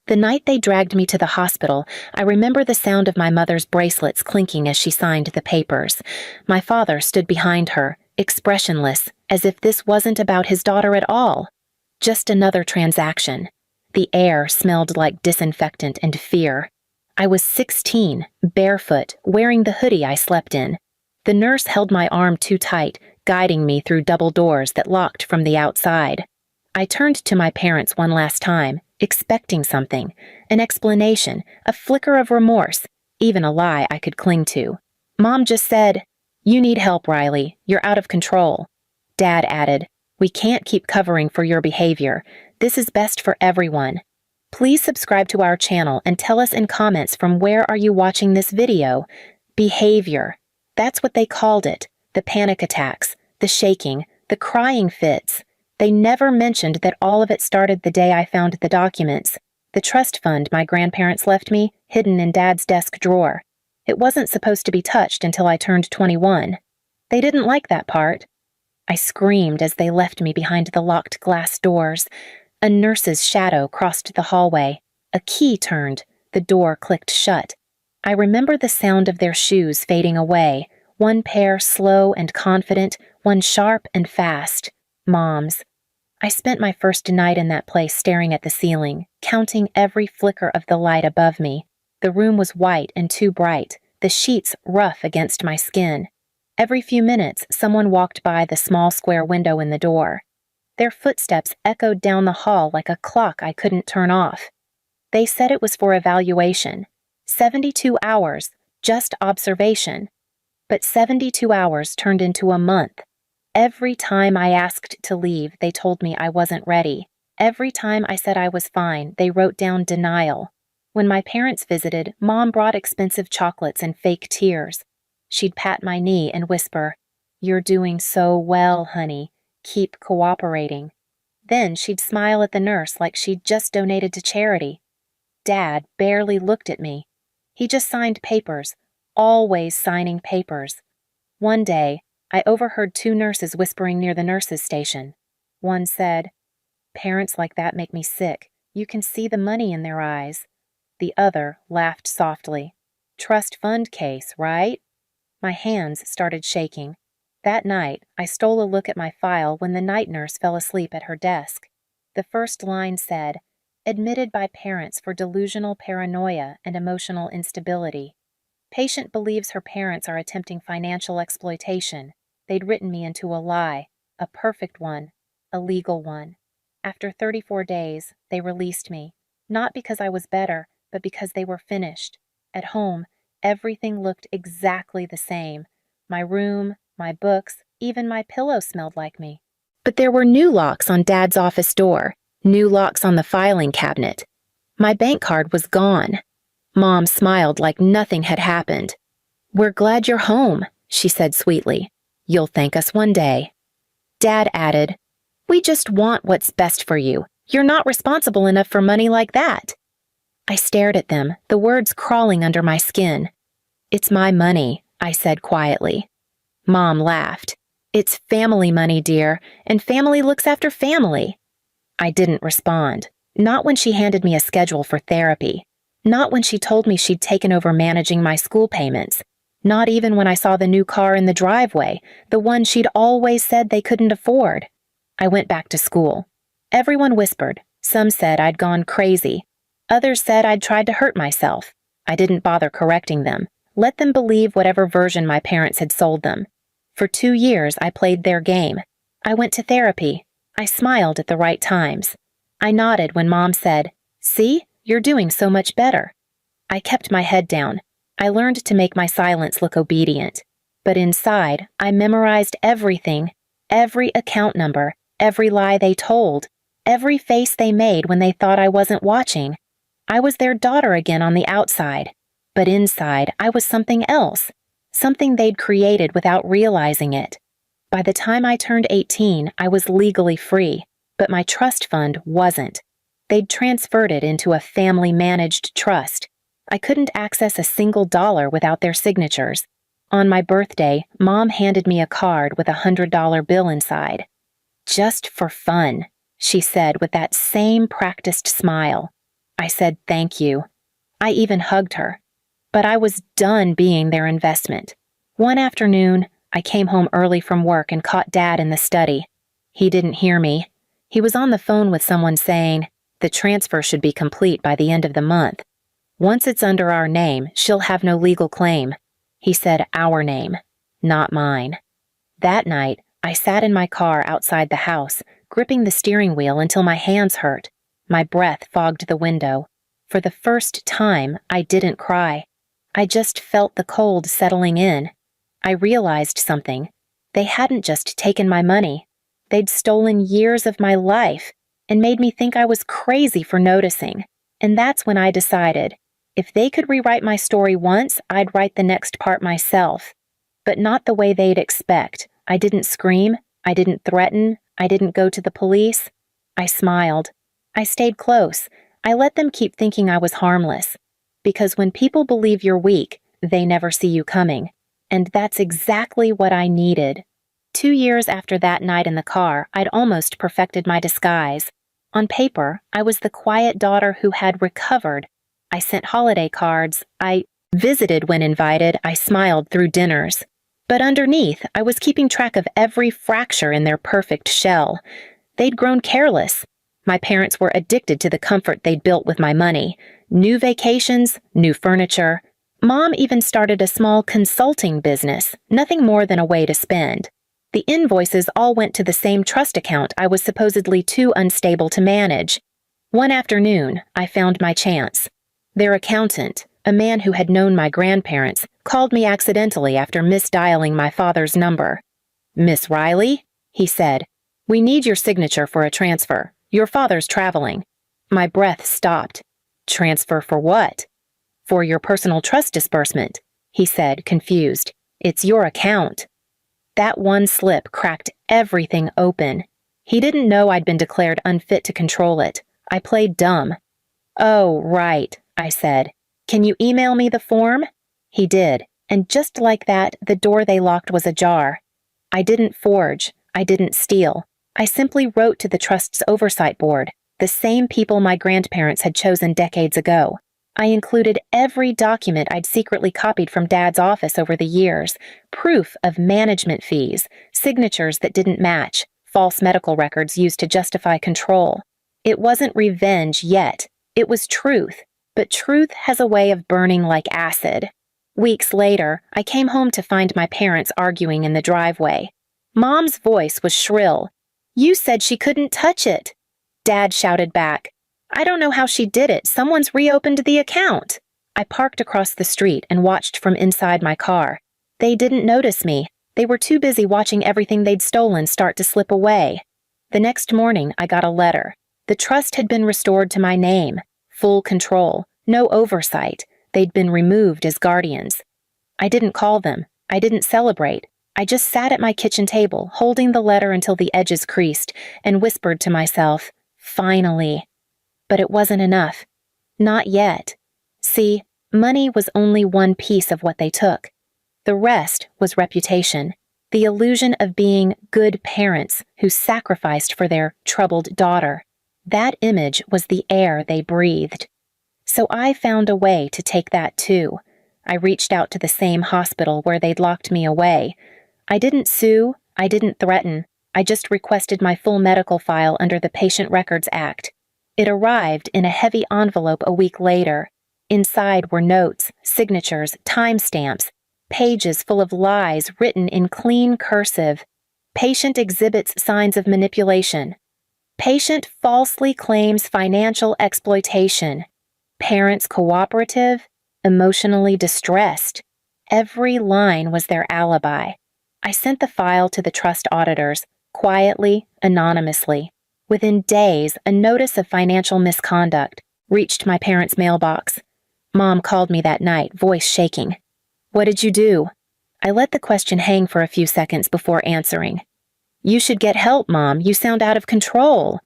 The night they dragged me to the hospital, I remember the sound of my mother's bracelets clinking as she signed the papers. My father stood behind her, expressionless, as if this wasn't about his daughter at all. Just another transaction. The air smelled like disinfectant and fear. I was 16, barefoot, wearing the hoodie I slept in. The nurse held my arm too tight, guiding me through double doors that locked from the outside. I turned to my parents one last time, expecting something, an explanation, a flicker of remorse, even a lie I could cling to. Mom just said, "You need help, Riley. You're out of control." Dad added, "We can't keep covering for your behavior. This is best for everyone." Please subscribe to our channel and tell us in comments from where are you watching this video. Behavior. That's what they called it. The panic attacks, the shaking, the crying fits. They never mentioned that all of it started the day I found the documents, the trust fund my grandparents left me, hidden in Dad's desk drawer. It wasn't supposed to be touched until I turned 21. They didn't like that part. I screamed as they left me behind the locked glass doors. A nurse's shadow crossed the hallway. A key turned. The door clicked shut. I remember the sound of their shoes fading away, one pair slow and confident, one sharp and fast. Mom's. I spent my first night in that place staring at the ceiling, counting every flicker of the light above me. The room was white and too bright, the sheets rough against my skin. Every few minutes, someone walked by the small square window in the door. Their footsteps echoed down the hall like a clock I couldn't turn off. They said it was for evaluation. 72 hours, just observation. But 72 hours turned into a month. Every time I asked to leave, they told me I wasn't ready. Every time I said I was fine, they wrote down denial. When my parents visited, Mom brought expensive chocolates and fake tears. She'd pat my knee and whisper, "You're doing so well, honey. Keep cooperating." Then she'd smile at the nurse like she'd just donated to charity. Dad barely looked at me. He just signed papers, always signing papers. One day, I overheard two nurses whispering near the nurses' station. One said, "Parents like that make me sick. You can see the money in their eyes." The other laughed softly. "Trust fund case, right?" My hands started shaking. That night, I stole a look at my file when the night nurse fell asleep at her desk. The first line said, "Admitted by parents for delusional paranoia and emotional instability. Patient believes her parents are attempting financial exploitation. They'd written me into a lie, a perfect one, a legal one. After 34 days, they released me, not because I was better, but because they were finished. At home, everything looked exactly the same. My room, my books, even my pillow smelled like me. But there were new locks on Dad's office door, new locks on the filing cabinet. My bank card was gone. Mom smiled like nothing had happened. "We're glad you're home," she said sweetly. "You'll thank us one day." Dad added, "We just want what's best for you. You're not responsible enough for money like that." I stared at them, the words crawling under my skin. "It's my money," I said quietly. Mom laughed. "It's family money, dear, and family looks after family." I didn't respond, not when she handed me a schedule for therapy. Not when she told me she'd taken over managing my school payments. Not even when I saw the new car in the driveway, the one she'd always said they couldn't afford. I went back to school. Everyone whispered. Some said I'd gone crazy. Others said I'd tried to hurt myself. I didn't bother correcting them. Let them believe whatever version my parents had sold them. For 2 years, I played their game. I went to therapy. I smiled at the right times. I nodded when Mom said, "See? You're doing so much better." I kept my head down. I learned to make my silence look obedient. But inside, I memorized everything, every account number, every lie they told, every face they made when they thought I wasn't watching. I was their daughter again on the outside. But inside, I was something else, something they'd created without realizing it. By the time I turned 18, I was legally free, but my trust fund wasn't. They'd transferred it into a family-managed trust. I couldn't access a single dollar without their signatures. On my birthday, Mom handed me a card with a $100 bill inside. "Just for fun," she said with that same practiced smile. I said thank you. I even hugged her. But I was done being their investment. One afternoon, I came home early from work and caught Dad in the study. He didn't hear me. He was on the phone with someone saying, the transfer should be complete by the end of the month. Once it's under our name, she'll have no legal claim. He said our name, not mine. That night, I sat in my car outside the house, gripping the steering wheel until my hands hurt. My breath fogged the window. For the first time, I didn't cry. I just felt the cold settling in. I realized something. They hadn't just taken my money. They'd stolen years of my life and made me think I was crazy for noticing. And that's when I decided, if they could rewrite my story once, I'd write the next part myself. But not the way they'd expect. I didn't scream. I didn't threaten. I didn't go to the police. I smiled. I stayed close. I let them keep thinking I was harmless. Because when people believe you're weak, they never see you coming. And that's exactly what I needed. 2 years after that night in the car, I'd almost perfected my disguise. On paper, I was the quiet daughter who had recovered. I sent holiday cards. I visited when invited. I smiled through dinners. But underneath, I was keeping track of every fracture in their perfect shell. They'd grown careless. My parents were addicted to the comfort they'd built with my money. New vacations, new furniture. Mom even started a small consulting business, nothing more than a way to spend. The invoices all went to the same trust account I was supposedly too unstable to manage. One afternoon, I found my chance. Their accountant, a man who had known my grandparents, called me accidentally after misdialing my father's number. "Miss Riley," he said, "we need your signature for a transfer. Your father's traveling." My breath stopped. "Transfer for what?" "For your personal trust disbursement," he said, confused. "It's your account." That one slip cracked everything open. He didn't know I'd been declared unfit to control it. I played dumb. "Oh, right," I said. "Can you email me the form?" He did, and just like that, the door they locked was ajar. I didn't forge. I didn't steal. I simply wrote to the trust's oversight board, the same people my grandparents had chosen decades ago. I included every document I'd secretly copied from Dad's office over the years, proof of management fees, signatures that didn't match, false medical records used to justify control. It wasn't revenge yet. It was truth. But truth has a way of burning like acid. Weeks later, I came home to find my parents arguing in the driveway. Mom's voice was shrill. "You said she couldn't touch it." Dad shouted back, "I don't know how she did it. Someone's reopened the account." I parked across the street and watched from inside my car. They didn't notice me. They were too busy watching everything they'd stolen start to slip away. The next morning, I got a letter. The trust had been restored to my name. Full control, no oversight. They'd been removed as guardians. I didn't call them. I didn't celebrate. I just sat at my kitchen table, holding the letter until the edges creased, and whispered to myself, "Finally." But it wasn't enough. Not yet. See, money was only one piece of what they took. The rest was reputation, the illusion of being good parents who sacrificed for their troubled daughter. That image was the air they breathed. So I found a way to take that too. I reached out to the same hospital where they'd locked me away. I didn't sue, I didn't threaten. I just requested my full medical file under the Patient Records Act. It arrived in a heavy envelope a week later. Inside were notes, signatures, timestamps, pages full of lies written in clean cursive. Patient exhibits signs of manipulation. Patient falsely claims financial exploitation. Parents cooperative, emotionally distressed. Every line was their alibi. I sent the file to the trust auditors, quietly, anonymously. Within days, a notice of financial misconduct reached my parents' mailbox. Mom called me that night, voice shaking. "What did you do?" I let the question hang for a few seconds before answering. "You should get help, Mom. You sound out of control."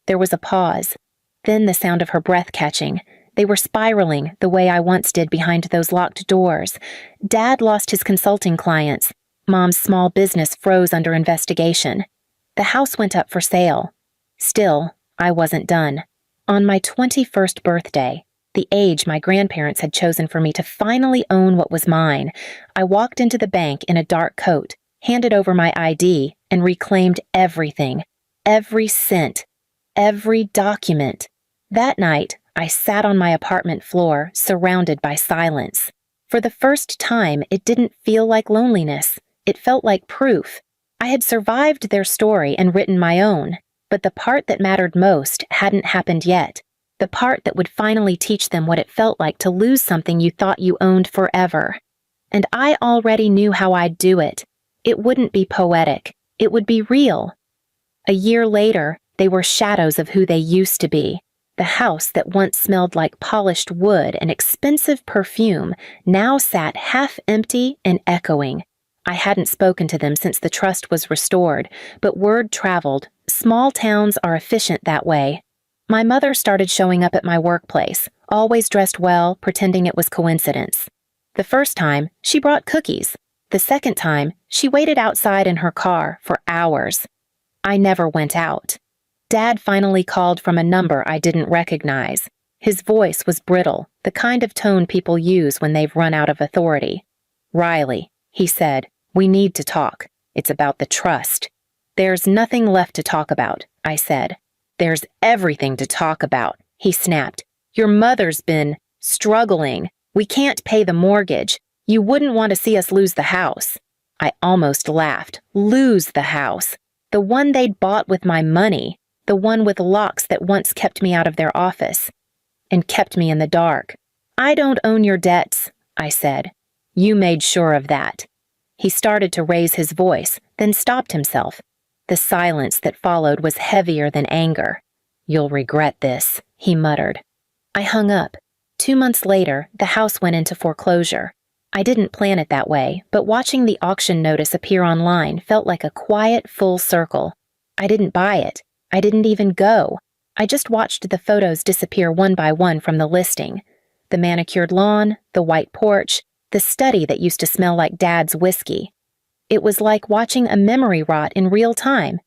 There was a pause. Then the sound of her breath catching. They were spiraling the way I once did behind those locked doors. Dad lost his consulting clients. Mom's small business froze under investigation. The house went up for sale. Still, I wasn't done. On my 21st birthday, the age my grandparents had chosen for me to finally own what was mine, I walked into the bank in a dark coat, handed over my ID, and reclaimed everything, every cent, every document. That night, I sat on my apartment floor, surrounded by silence. For the first time, it didn't feel like loneliness. It felt like proof. I had survived their story and written my own, but the part that mattered most hadn't happened yet. The part that would finally teach them what it felt like to lose something you thought you owned forever. And I already knew how I'd do it. It wouldn't be poetic. It would be real. A year later, they were shadows of who they used to be. The house that once smelled like polished wood and expensive perfume now sat half empty and echoing. I hadn't spoken to them since the trust was restored, but word traveled. Small towns are efficient that way. My mother started showing up at my workplace, always dressed well, pretending it was coincidence. The first time, she brought cookies. The second time, she waited outside in her car for hours. I never went out. Dad finally called from a number I didn't recognize. His voice was brittle, the kind of tone people use when they've run out of authority. "Riley," he said, "we need to talk. It's about the trust." "There's nothing left to talk about," I said. "There's everything to talk about," he snapped. "Your mother's been struggling. We can't pay the mortgage. You wouldn't want to see us lose the house." I almost laughed. Lose the house. The one they'd bought with my money. The one with locks that once kept me out of their office. And kept me in the dark. "I don't own your debts," I said. "You made sure of that." He started to raise his voice, then stopped himself. The silence that followed was heavier than anger. "You'll regret this," he muttered. I hung up. 2 months later, the house went into foreclosure. I didn't plan it that way, but watching the auction notice appear online felt like a quiet, full circle. I didn't buy it. I didn't even go. I just watched the photos disappear one by one from the listing. The manicured lawn, the white porch, the study that used to smell like Dad's whiskey. It was like watching a memory rot in real time.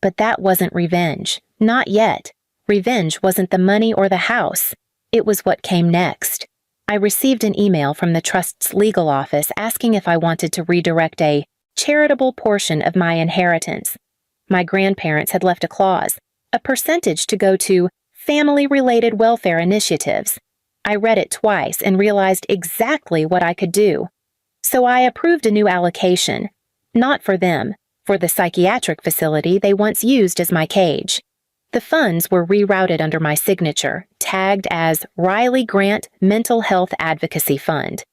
But that wasn't revenge. Not yet. Revenge wasn't the money or the house. It was what came next. I received an email from the trust's legal office asking if I wanted to redirect a charitable portion of my inheritance. My grandparents had left a clause, a percentage to go to family-related welfare initiatives. I read it twice and realized exactly what I could do. So I approved a new allocation. Not for them, for the psychiatric facility they once used as my cage. The funds were rerouted under my signature, tagged as Riley Grant Mental Health Advocacy Fund.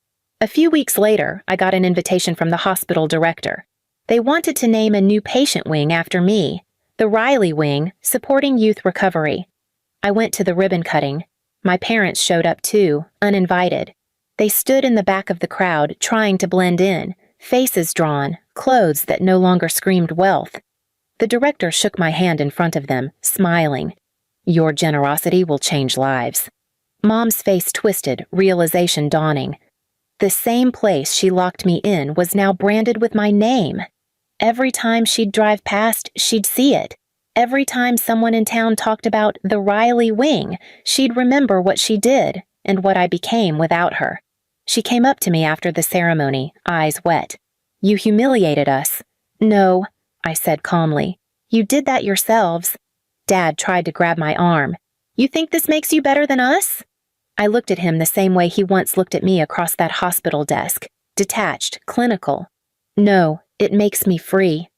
A few weeks later, I got an invitation from the hospital director. They wanted to name a new patient wing after me, the Riley Wing, supporting youth recovery. I went to the ribbon cutting. My parents showed up too, uninvited. They stood in the back of the crowd, trying to blend in, faces drawn, clothes that no longer screamed wealth. The director shook my hand in front of them, smiling. "Your generosity will change lives." Mom's face twisted, realization dawning. The same place she locked me in was now branded with my name. Every time she'd drive past, she'd see it. Every time someone in town talked about the Riley Wing, she'd remember what she did and what I became without her. She came up to me after the ceremony, eyes wet. "You humiliated us." "No," I said calmly. "You did that yourselves." Dad tried to grab my arm. "You think this makes you better than us?" I looked at him the same way he once looked at me across that hospital desk, detached, clinical. "No, it makes me free."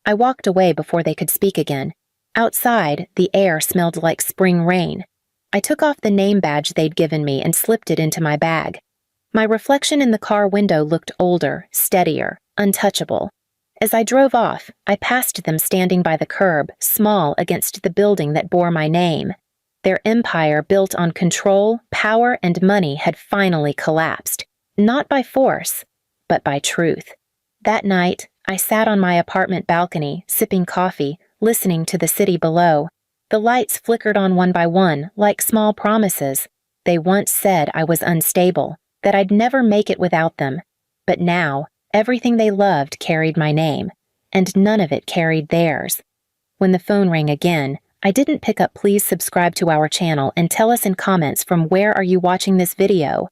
I walked away before they could speak again. Outside, the air smelled like spring rain. I took off the name badge they'd given me and slipped it into my bag. My reflection in the car window looked older, steadier, untouchable. As I drove off, I passed them standing by the curb, small against the building that bore my name. Their empire built on control, power, and money had finally collapsed, not by force, but by truth. That night, I sat on my apartment balcony, sipping coffee, listening to the city below. The lights flickered on one by one, like small promises. They once said I was unstable, that I'd never make it without them. But now, everything they loved carried my name, and none of it carried theirs. When the phone rang again, I didn't pick up. Please subscribe to our channel and tell us in comments from where are you watching this video.